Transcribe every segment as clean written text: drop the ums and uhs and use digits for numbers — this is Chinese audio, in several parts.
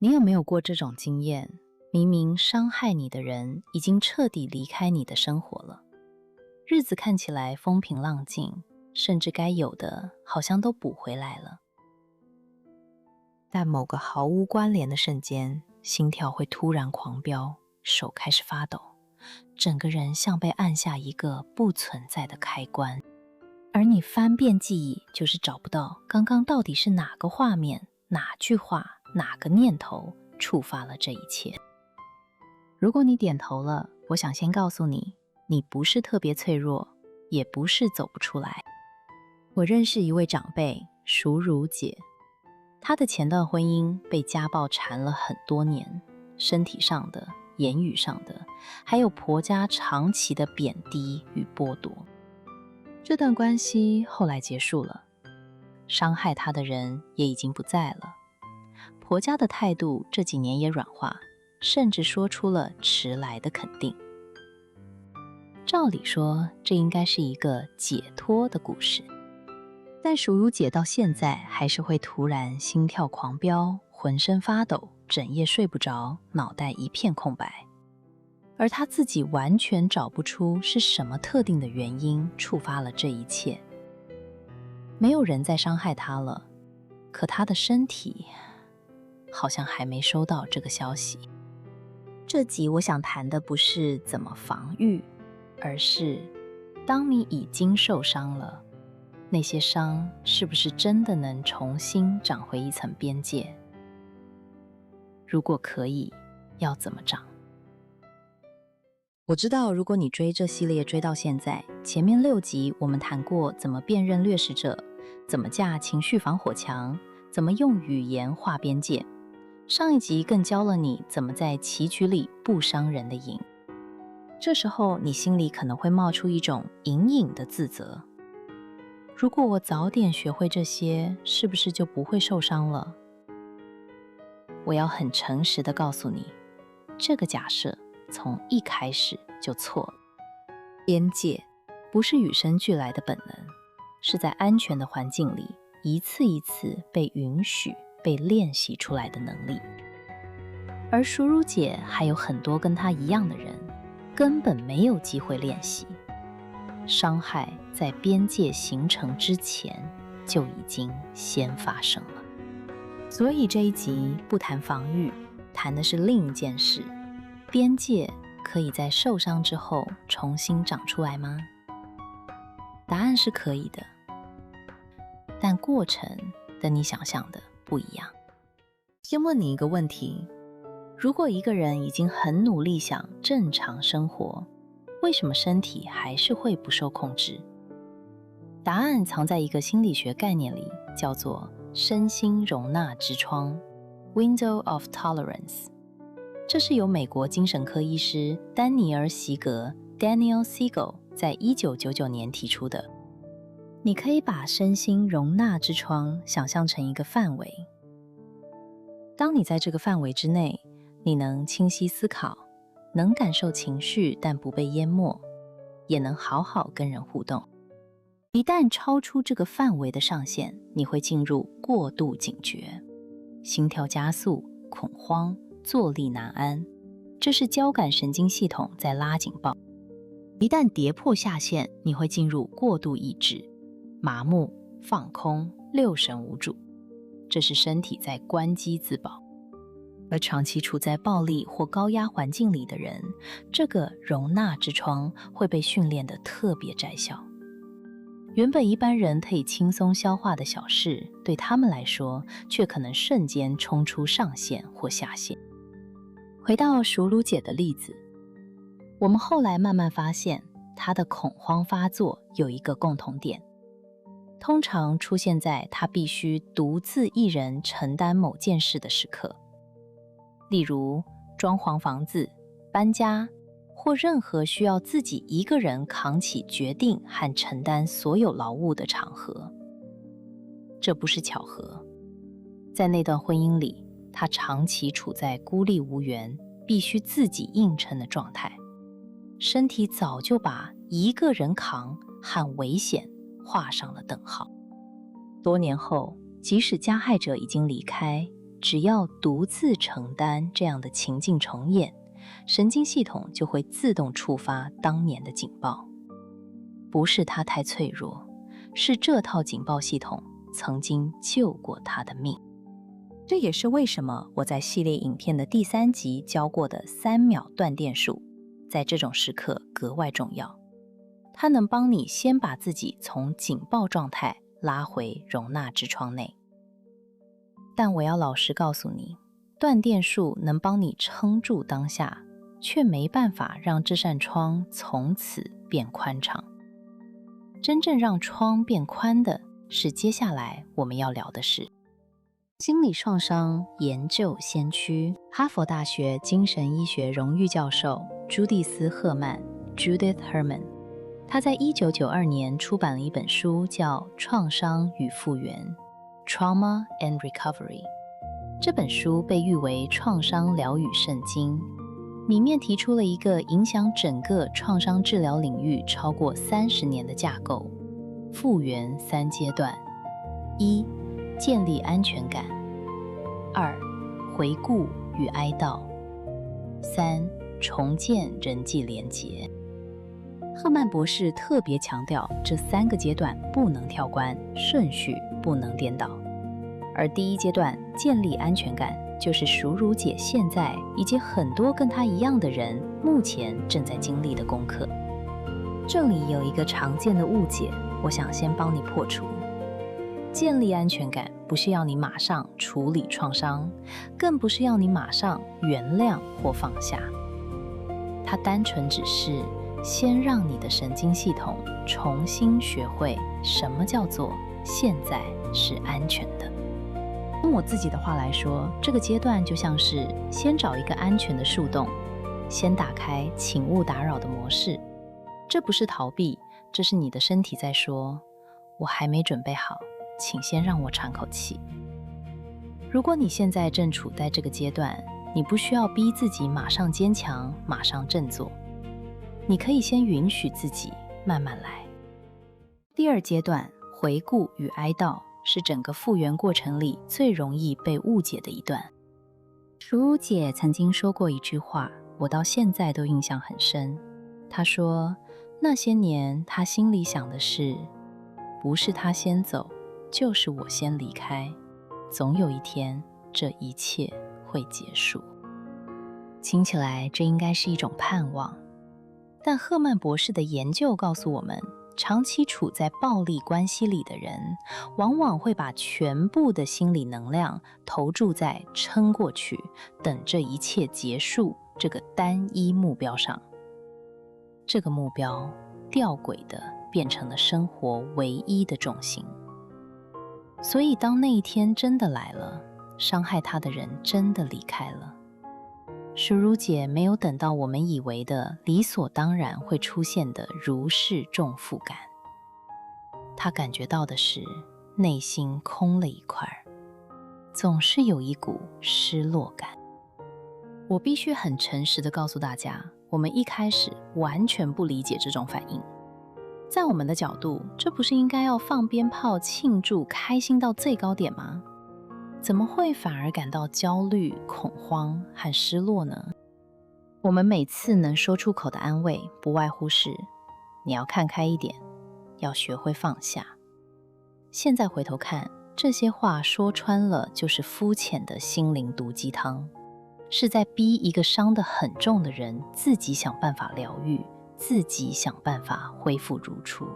你有没有过这种经验？明明伤害你的人已经彻底离开你的生活了，日子看起来风平浪静，甚至该有的好像都补回来了。但某个毫无关联的瞬间，心跳会突然狂飙，手开始发抖，整个人像被按下一个不存在的开关。而你翻遍记忆，就是找不到刚刚到底是哪个画面、哪句话、哪个念头触发了这一切。如果你点头了，我想先告诉你，你不是特别脆弱，也不是走不出来。我认识一位长辈，淑如姐，她的前段婚姻被家暴缠了很多年，身体上的、言语上的，还有婆家长期的贬低与剥夺。这段关系后来结束了，伤害她的人也已经不在了，婆家的态度这几年也软化，甚至说出了迟来的肯定。照理说，这应该是一个解脱的故事，但淑如姐到现在还是会突然心跳狂飙，浑身发抖，整夜睡不着，脑袋一片空白。而她自己完全找不出是什么特定的原因触发了这一切。没有人再伤害她了，可她的身体好像还没收到这个消息。这集我想谈的不是怎么防御，而是当你已经受伤了，那些伤是不是真的能重新长回一层边界？如果可以，要怎么长？我知道，如果你追这系列追到现在，前面6集我们谈过怎么辨认掠食者，怎么架情绪防火墙，怎么用语言划边界。上一集更教了你怎么在棋局里不伤人的赢。这时候你心里可能会冒出一种隐隐的自责，如果我早点学会这些，是不是就不会受伤了？我要很诚实地告诉你，这个假设从一开始就错了。边界不是与生俱来的本能，是在安全的环境里一次一次被允许、被练习出来的能力。而淑如姐还有很多跟她一样的人，根本没有机会练习。伤害在边界形成之前就已经先发生了。所以这一集不谈防御，谈的是另一件事。边界可以在受伤之后重新长出来吗？答案是可以的，但过程跟你想象的不一样。先问你一个问题，如果一个人已经很努力想正常生活，为什么身体还是会不受控制？答案藏在一个心理学概念里，叫做身心容纳之窗 Window of Tolerance。这是由美国精神科医师丹尼尔·席格 Daniel Siegel 在1999年提出的。你可以把身心容纳之窗想象成一个范围。当你在这个范围之内，你能清晰思考，能感受情绪但不被淹没，也能好好跟人互动。一旦超出这个范围的上限，你会进入过度警觉，心跳加速，恐慌，坐立难安，这是交感神经系统在拉警报。一旦跌破下限，你会进入过度抑制，麻木、放空，六神无主，这是身体在关机自保。而长期处在暴力或高压环境里的人，这个容纳之窗会被训练得特别窄小。原本一般人可以轻松消化的小事，对他们来说却可能瞬间冲出上限或下限。回到淑如姐的例子，我们后来慢慢发现，她的恐慌发作有一个共同点，通常出现在她必须独自一人承担某件事的时刻，例如装潢房子、搬家，或任何需要自己一个人扛起决定和承担所有劳务的场合。这不是巧合，在那段婚姻里，她长期处在孤立无援、必须自己硬撑的状态，身体早就把一个人扛和危险画上了等号。多年后，即使加害者已经离开，只要独自承担这样的情境重演，神经系统就会自动触发当年的警报。不是他太脆弱，是这套警报系统曾经救过他的命。这也是为什么我在系列影片的第3集教过的3秒断电术，在这种时刻格外重要。它能帮你先把自己从警报状态拉回容纳之窗内。但我要老实告诉你，断电术能帮你撑住当下，却没办法让这扇窗从此变宽敞。真正让窗变宽的是接下来我们要聊的事。心理创伤研究先驱，哈佛大学精神医学荣誉教授朱蒂斯·赫曼 （Judith Herman）， 他在1992年出版了一本书，叫《创伤与复原》（Trauma and Recovery）。这本书被誉为创伤疗愈圣经，里面提出了一个影响整个创伤治疗领域超过30年的架构：复原3阶段：1、建立安全感；2、回顾与哀悼；3、重建人际连结。赫曼博士特别强调，这3个阶段不能跳关，顺序不能颠倒。而第1阶段建立安全感，就是淑如姐现在以及很多跟她一样的人目前正在经历的功课。这里有一个常见的误解，我想先帮你破除。建立安全感不是要你马上处理创伤，更不是要你马上原谅或放下，它单纯只是先让你的神经系统重新学会什么叫做现在是安全的。用我自己的话来说，这个阶段就像是先找一个安全的树洞，先打开请勿打扰的模式。这不是逃避，这是你的身体在说，我还没准备好，请先让我喘口气。如果你现在正处在这个阶段，你不需要逼自己马上坚强，马上振作，你可以先允许自己慢慢来。第2阶段，回顾与哀悼，是整个复原过程里最容易被误解的一段。淑如姐曾经说过一句话，我到现在都印象很深。她说，那些年她心里想的是，不是她先走，就是我先离开，总有一天这一切会结束。听起来这应该是一种盼望，但赫曼博士的研究告诉我们，长期处在暴力关系里的人，往往会把全部的心理能量投注在撑过去，等这一切结束这个单一目标上。这个目标吊诡的变成了生活唯一的重心。所以当那一天真的来了，伤害他的人真的离开了，淑如姐没有等到我们以为的理所当然会出现的如释重负感，她感觉到的是内心空了一块，总是有一股失落感。我必须很诚实地告诉大家，我们一开始完全不理解这种反应。在我们的角度，这不是应该要放鞭炮庆祝开心到最高点吗？怎么会反而感到焦虑、恐慌和失落呢？我们每次能说出口的安慰，不外乎是你要看开一点，要学会放下。现在回头看，这些话说穿了就是肤浅的心灵毒鸡汤，是在逼一个伤得很重的人自己想办法疗愈，自己想办法恢复如初。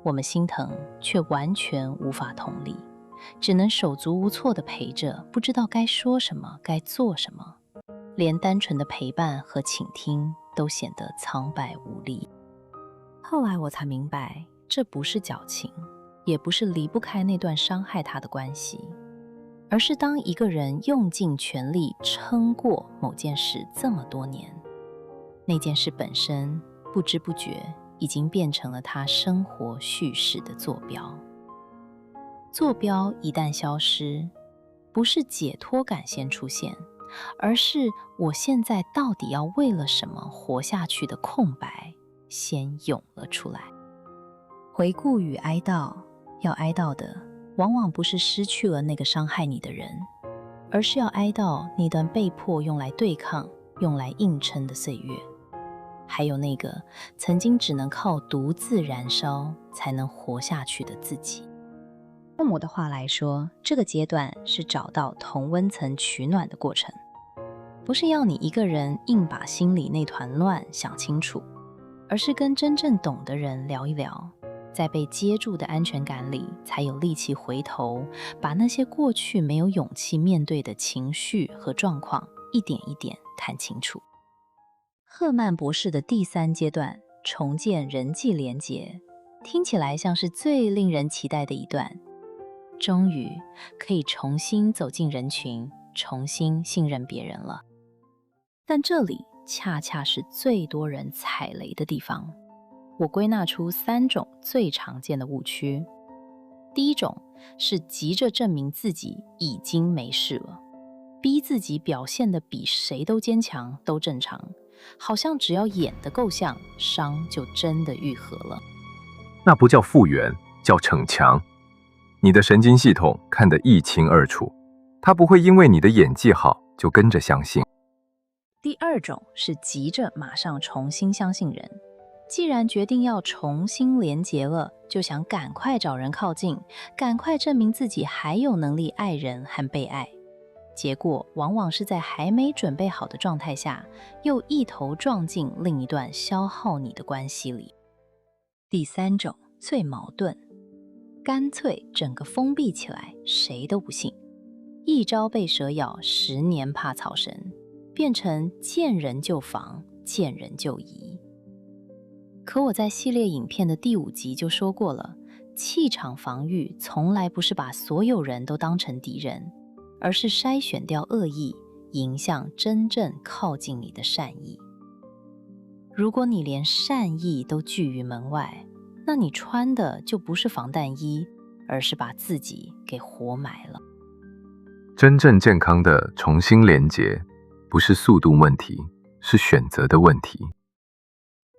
我们心疼，却完全无法同理，只能手足无措地陪着，不知道该说什么，该做什么，连单纯的陪伴和倾听都显得苍白无力。后来我才明白，这不是矫情，也不是离不开那段伤害他的关系，而是当一个人用尽全力撑过某件事这么多年，那件事本身不知不觉已经变成了他生活叙事的坐标。坐标一旦消失，不是解脱感先出现，而是我现在到底要为了什么活下去的空白先涌了出来。回顾与哀悼，要哀悼的往往不是失去了那个伤害你的人，而是要哀悼那段被迫用来对抗、用来硬撑的岁月，还有那个曾经只能靠独自燃烧才能活下去的自己。用我的话来说，这个阶段是找到同温层取暖的过程，不是要你一个人硬把心里那团乱想清楚，而是跟真正懂的人聊一聊，在被接住的安全感里，才有力气回头，把那些过去没有勇气面对的情绪和状况，一点一点看清楚。赫曼博士的第3阶段，重建人际连结，听起来像是最令人期待的一段。终于可以重新走进人群，重新信任别人了。但这里恰恰是最多人踩雷的地方。我归纳出3种最常见的误区。第一种是急着证明自己已经没事了，逼自己表现得比谁都坚强、都正常，好像只要演得够像，伤就真的愈合了。那不叫复原，叫逞强。你的神经系统看得一清二楚，它不会因为你的演技好就跟着相信。第二种是急着马上重新相信人，既然决定要重新连结了，就想赶快找人靠近，赶快证明自己还有能力爱人和被爱。结果往往是在还没准备好的状态下，又一头撞进另一段消耗你的关系里。第三种最矛盾，干脆整个封闭起来，谁都不信。一朝被蛇咬，10年怕草绳，变成见人就防，见人就疑。可我在系列影片的第5集就说过了，气场防御从来不是把所有人都当成敌人，而是筛选掉恶意，迎向真正靠近你的善意。如果你连善意都拒于门外，那你穿的就不是防弹衣，而是把自己给活埋了。真正健康的重新连结，不是速度问题，是选择的问题。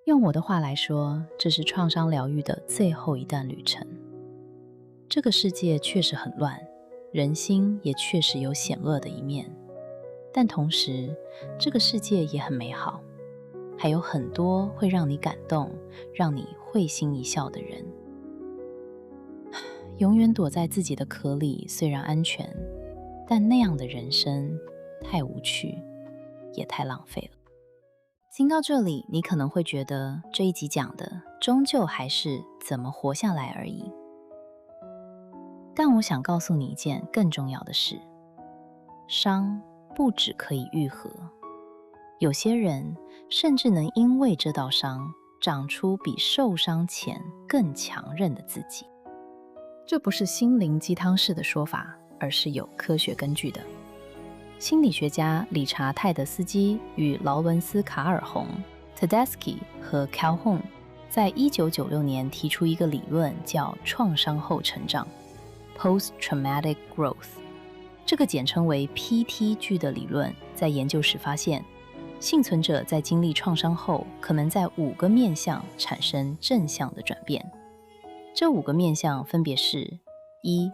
用我的话来说，这是创伤疗愈的最后一段旅程。这个世界确实很乱，人心也确实有险恶的一面，但同时，这个世界也很美好，还有很多会让你感动、让你会心一笑的人。永远躲在自己的壳里虽然安全，但那样的人生太无趣，也太浪费了。听到这里，你可能会觉得这一集讲的终究还是怎么活下来而已。但我想告诉你一件更重要的事，伤不只可以愈合，有些人甚至能因为这道伤长出比受伤前更强韧的自己。这不是心灵鸡汤式的说法，而是有科学根据的。心理学家理查·泰德斯基与劳伦斯·卡尔洪 （Tedeschi 和 Calhoun） 在1996年提出一个理论，叫创伤后成长 （Post-Traumatic Growth）。这个简称为 PTG 的理论，在研究时发现，幸存者在经历创伤后，可能在5个面向产生正向的转变。这5个面向分别是：1.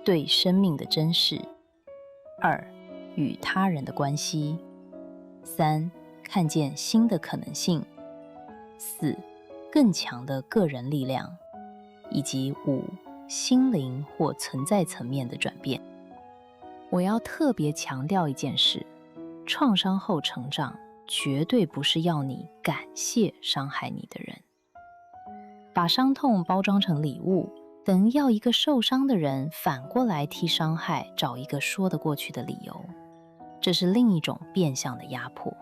对生命的珍视； 2. 与他人的关系； 3. 看见新的可能性； 4. 更强的个人力量；以及5. 心灵或存在层面的转变。我要特别强调一件事，创伤后成长绝对不是要你感谢伤害你的人。把伤痛包装成礼物，等要一个受伤的人反过来替伤害找一个说得过去的理由，这是另一种变相的压迫。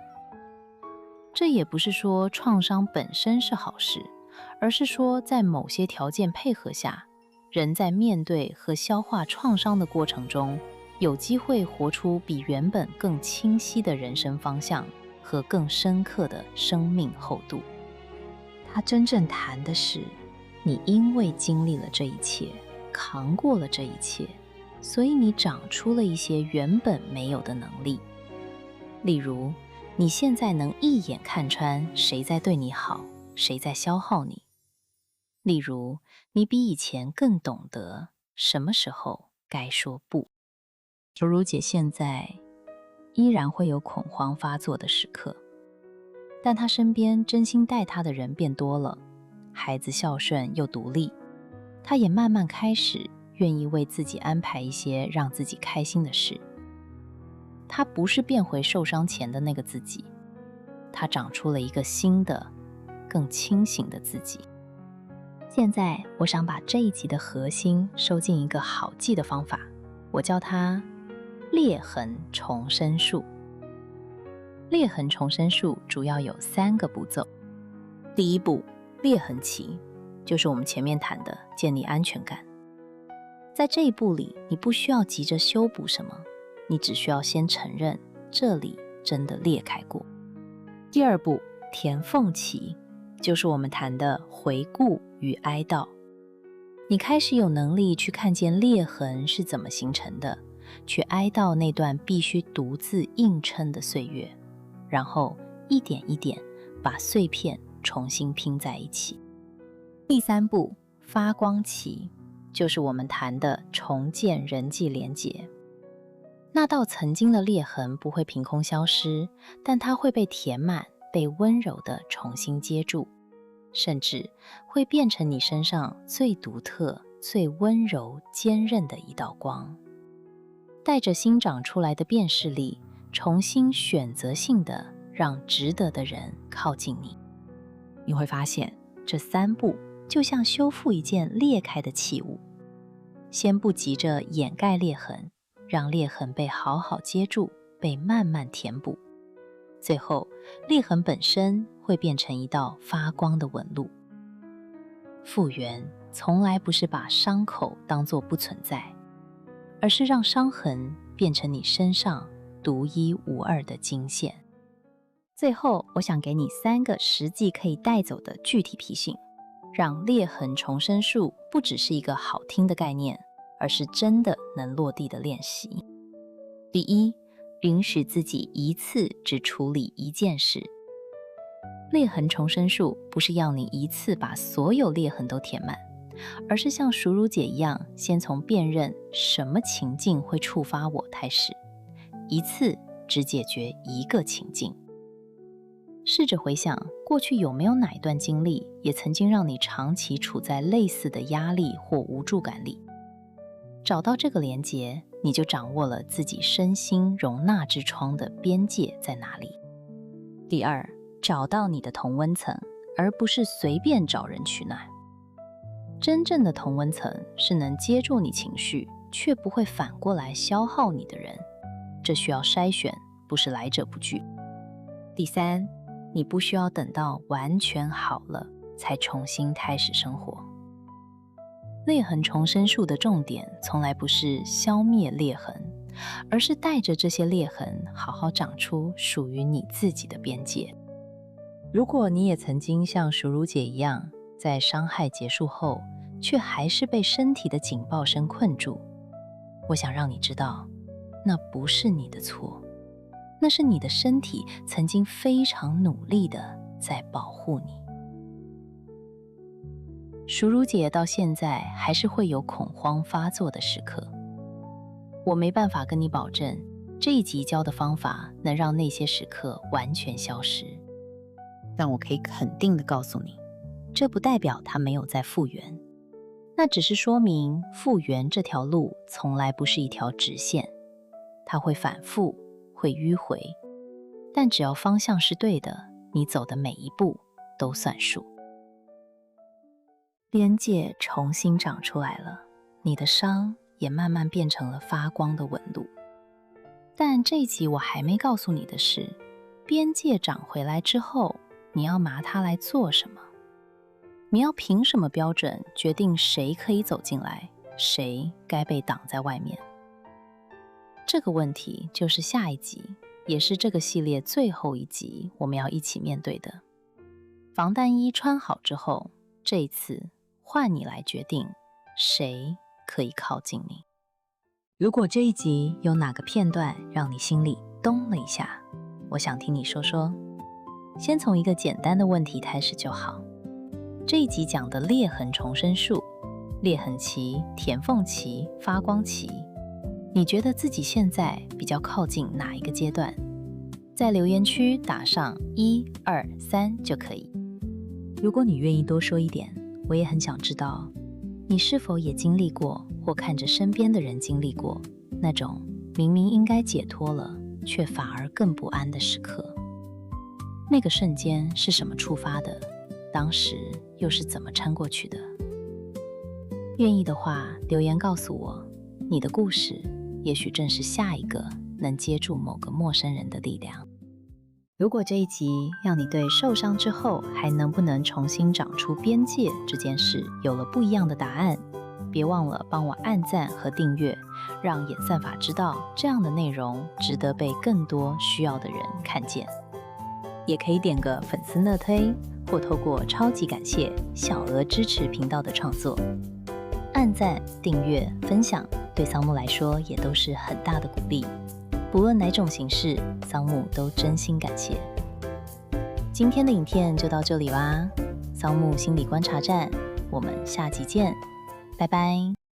这也不是说创伤本身是好事，而是说在某些条件配合下，人在面对和消化创伤的过程中，有机会活出比原本更清晰的人生方向和更深刻的生命厚度。他真正谈的是，你因为经历了这一切，扛过了这一切，所以你长出了一些原本没有的能力。例如，你现在能一眼看穿谁在对你好，谁在消耗你。例如，你比以前更懂得什么时候该说不。竹如姐现在依然会有恐慌发作的时刻，但她身边真心待她的人变多了，孩子孝顺又独立，她也慢慢开始愿意为自己安排一些让自己开心的事。她不是变回受伤前的那个自己，她长出了一个新的、更清醒的自己。现在我想把这一集的核心收进一个好记的方法，我叫它裂痕重生术。裂痕重生术主要有3个步骤。第一步，裂痕期，就是我们前面谈的建立安全感。在这一步里，你不需要急着修补什么，你只需要先承认这里真的裂开过。第二步，填缝期，就是我们谈的回顾与哀悼。你开始有能力去看见裂痕是怎么形成的，去哀悼那段必须独自硬撑的岁月，然后一点一点把碎片重新拼在一起。第三步，发光期，就是我们谈的重建人际连结。那道曾经的裂痕不会凭空消失，但它会被填满，被温柔地重新接住，甚至会变成你身上最独特、最温柔、坚韧的一道光。带着新长出来的辨识力，重新选择性地让值得的人靠近你。你会发现，这3步就像修复一件裂开的器物。先不急着掩盖裂痕，让裂痕被好好接住，被慢慢填补。最后，裂痕本身会变成一道发光的纹路。复原从来不是把伤口当作不存在，而是让伤痕变成你身上独一无二的金线。最后，我想给你3个实际可以带走的具体提醒，让裂痕重生术不只是一个好听的概念，而是真的能落地的练习。第一，允许自己一次只处理一件事。裂痕重生术不是要你一次把所有裂痕都填满，而是像淑如姐一样，先从辨认什么情境会触发我开始，一次只解决一个情境。试着回想过去有没有哪一段经历也曾经让你长期处在类似的压力或无助感里。找到这个连结，你就掌握了自己身心容纳之窗的边界在哪里。第二，找到你的同温层，而不是随便找人取暖。真正的同温层是能接住你情绪，却不会反过来消耗你的人。这需要筛选，不是来者不拒。第三，你不需要等到完全好了才重新开始生活。裂痕重生术的重点从来不是消灭裂痕，而是带着这些裂痕好好长出属于你自己的边界。如果你也曾经像淑如姐一样，在伤害结束后却还是被身体的警报声困住，我想让你知道，那不是你的错，那是你的身体曾经非常努力的在保护你。淑如姐到现在还是会有恐慌发作的时刻，我没办法跟你保证这一集教的方法能让那些时刻完全消失，但我可以肯定的告诉你，这不代表它没有在复原，那只是说明复原这条路从来不是一条直线，它会反复，会迂回，但只要方向是对的，你走的每一步都算数。边界重新长出来了，你的伤也慢慢变成了发光的纹路。但这一集我还没告诉你的是，边界长回来之后，你要拿它来做什么？你要凭什么标准决定谁可以走进来，谁该被挡在外面？这个问题就是下一集，也是这个系列最后一集我们要一起面对的。防弹衣穿好之后，这一次换你来决定谁可以靠近你。如果这一集有哪个片段让你心里咚了一下，我想听你说说。先从一个简单的问题开始就好。这一集讲的裂痕重生术，裂痕期、填缝期、发光期，你觉得自己现在比较靠近哪一个阶段？在留言区打上1、2、3就可以。如果你愿意多说一点，我也很想知道，你是否也经历过或看着身边的人经历过那种明明应该解脱了，却反而更不安的时刻？那个瞬间是什么触发的？当时又是怎么撑过去的？愿意的话，留言告诉我，你的故事也许正是下一个能接住某个陌生人的力量。如果这一集让你对受伤之后还能不能重新长出边界这件事有了不一样的答案，别忘了帮我按赞和订阅，让演算法知道这样的内容值得被更多需要的人看见。也可以点个粉丝乐推，或透过超级感谢小额支持频道的创作。按赞、订阅、分享对桑木来说也都是很大的鼓励，不论哪种形式，桑木都真心感谢。今天的影片就到这里啦，桑木心理观察站，我们下集见，拜拜。